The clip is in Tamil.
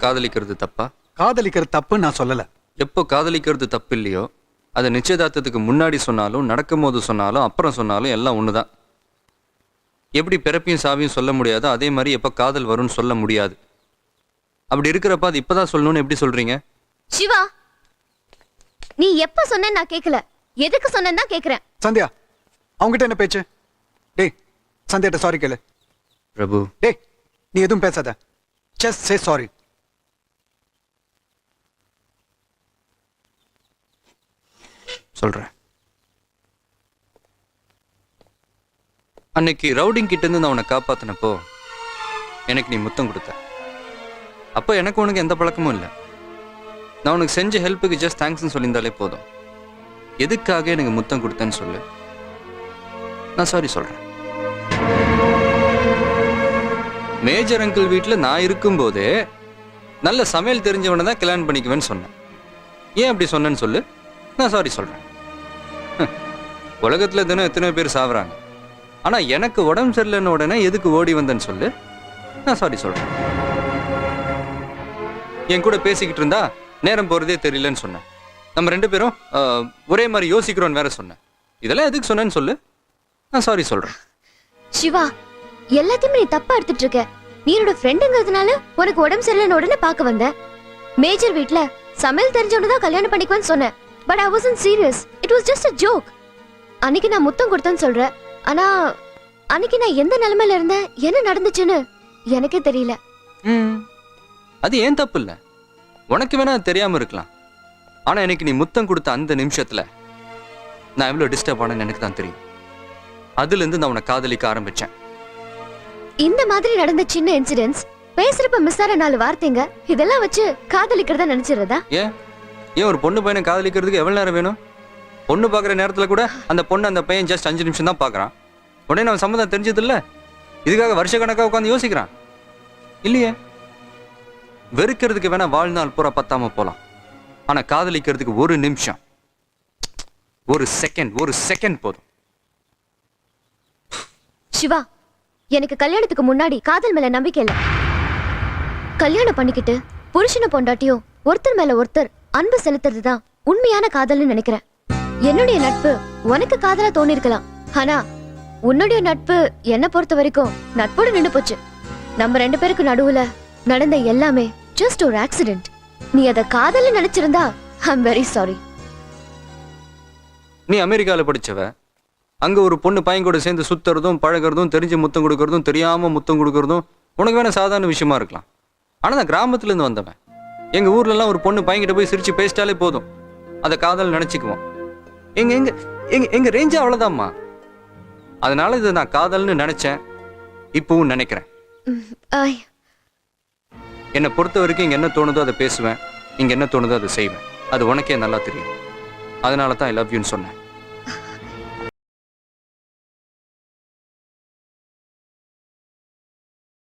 காதலிக்கிறது தப்பா? காதலிக்கிறது தப்புன்னு நான் சொல்லல. எப்போ காதலிக்கிறது தப்பு இல்லையோ அதை நிச்சயதார்த்தத்துக்கு முன்னாடி சொன்னாலும் நடக்கும் போது சொன்னாலும் அப்புறம் சொன்னாலும் எல்லாம் ஒண்ணுதான். எப்படி பிறப்பையும் சாவியும் சொல்ல முடியாதோ அதே மாதிரி எப்ப காதல் வரும்னு சொல்ல முடியாது. அப்படி இருக்கிறப்ப அது இப்பதான் சொல்லணும்னு எப்படி சொல்றீங்க? சிவா, நீ எப்ப சொன்ன நான் கேட்கல, எதுக்கு சொன்னேன்னு தான் கேக்குறேன். சந்தியா, அவங்ககிட்ட என்ன பேச்சு? டேய் சந்தியாட்ட சாரி கேளு. பிரபு, டேய் நீ எதுவும் பேசாத, ஜஸ்ட் சே சாரி. சொல்றேன். அன்னைக்கு ரவுடிங் கிட்ட இருந்து நான் உன்னை காப்பாத்தினப்போ எனக்கு நீ முத்தம் கொடுத்த. அப்போ எனக்கு உனக்கு எந்த பழக்கமும் இல்லை. நான் உனக்கு செஞ்ச ஹெல்ப்புக்கு ஜஸ்ட் தேங்க்ஸ்ன்னு சொல்லியிருந்தாலே போதும். எதுக்காக எனக்கு முத்தம் கொடுத்தேன்னு சொல்லு, நான் சாரி சொல்றேன். மேஜர் அங்கிள் வீட்டில் நான் இருக்கும்போதே நல்ல சமையல் தெரிஞ்சவனை தான் கல்யாணம் பண்ணிக்குவேன்னு சொன்னேன். ஏன் அப்படி சொன்னேன்னு சொல்லு, நான் சாரி சொல்றேன். உலகத்துல தினம் எத்தனை பேர் சாவுறாங்க, ஆனா எனக்கு உடம்பு சரியில்லைன்னு உடனே எதுக்கு ஓடி வந்தேன்னு சொல்லு, நான் சாரி சொல்றேன். என் கூட பேசிக்கிட்டு இருந்தா நேரம் போறதே தெரியலன்னு சொன்னேன். நம்ம ரெண்டு பேரும் ஒரே மாதிரி யோசிக்கிறோன்னு வேற சொன்னேன். இதெல்லாம் எதுக்கு சொன்னேன்னு சொல்லு, நான் சாரி சொல்றேன். சிவா, எல்லாத்தையுமே நீ தப்பா எடுத்துட்டு இருக்க. நீ என்னோட ஃப்ரெண்டுங்கிறதுனால உனக்கு உடம்பு சரியில்லைன்னு உடனே பார்க்க வந்த. மேஜர் வீட்ல சமையல் தெரிஞ்சவனு தான் கல்யாணம் பண்ணிக்குவேன்னு சொன்னேன். But I wasn't serious, it was just a joke. அன்னைக்கு நான் முத்தம் கொடுத்தேன்னு சொல்றேன், ஆனா அன்னைக்கு நான் எந்த நிலைமையில இருந்தேன், என்ன நடந்துச்சுன்னு எனக்கே தெரியல. அது ஏன் தப்பு இல்ல, உனக்கு வேணா அது தெரியாம இருக்கலாம். ஆனா எனக்கு நீ முத்தம் கொடுத்த அந்த நிமிஷத்துல நான் எவ்வளவு டிஸ்டர்ப் ஆனேன்னு எனக்கு தான் தெரியும். அதுல இருந்து நான் உன்னை காதலிக்க ஆரம்பிச்சேன். இந்த மாதிரி நடந்த சின்ன இன்சிடென்ட்ஸ், பேசுறப்ப மிஸ் ஆற 4 வார்த்தைங்க, இதெல்லாம் வச்சு காதலிக்கிறதா நினைச்சிருந்தா? ஏன் ஒரு பொண்ணு பையனை காதலிக்கிறதுக்கு எவ்வளவு நேரம் வேணும்? பொண்ணு பாக்குற நேரத்துல கூட அந்த பொண்ணு அந்த பையன் ஜஸ்ட் 5 நிமிஷம் தான் பாக்குறான். உடனே அவன் சம்மதம் தெரிஞ்சது இல்ல, இதுக்காக வருஷ கணக்கா உட்காந்து யோசிக்கிறான் இல்லையே. வெறுக்கிறதுக்கு வேணா வாழ்நாள் பூரா பத்தாம போலாம், ஆனா காதலிக்கிறதுக்கு ஒரு நிமிஷம், ஒரு செகண்ட் போதும். சிவா, எனக்கு கல்யாணத்துக்கு முன்னாடி காதல் மேல நம்பிக்கை இல்ல. கல்யாணம் பண்ணிக்கிட்டு புருஷனை பொண்டாட்டியும் ஒருத்தர் மேல ஒருத்தர் அன்பு செலுத்துறதுதான் உண்மையான காதல்னு நினைக்கிறேன். என்னுடைய நட்பு உனக்கு காதலா தோணி இருக்கலாம், ஆனா உன்னுடைய நட்பு என்ன பொறுத்த வரைக்கும் நட்போட நின்று போச்சு. நம்ம 2 பேருக்கு நடுவுல நடந்த எல்லாமே ஜஸ்ட் ஒரு ஆக்சிடென்ட். நீ அத காதல்னு நினைச்சிருந்தா ஐ அம் வெரி சாரி. நீ அமெரிக்கால படிச்சவ, அங்க ஒரு பொண்ணு பையன் கூட சேர்ந்து சுத்துறதும் பழகிறதும் தெரிஞ்சு முத்தம் கொடுக்கறதும் தெரியாம முத்தம் கொடுக்கறதும் உனக்கு வேணா சாதாரண விஷயமா இருக்கலாம். ஆனா நான் கிராமத்துல இருந்து வந்தவன். எங்க ஊர்ல எல்லாம் ஒரு பொண்ணு பையன்கிட்ட போய் சிரிச்சு பேசிட்டாலே போதும், அதை காதல் நினைச்சுக்குவோம். எங்க எங்க எங்க எங்க ரேஞ்சா அவ்வளவுதான்மா. அதனால இதை நான் காதல்னு நினைச்சேன், இப்பவும் நினைக்கிறேன். என்னை பொறுத்த வரைக்கும் இங்க என்ன தோணுதோ அதை பேசுவேன், இங்க என்ன தோணுதோ அதை செய்வேன். அது உனக்கே நல்லா தெரியும். அதனால தான் ஐ லவ் யூன்னு சொன்னேன்.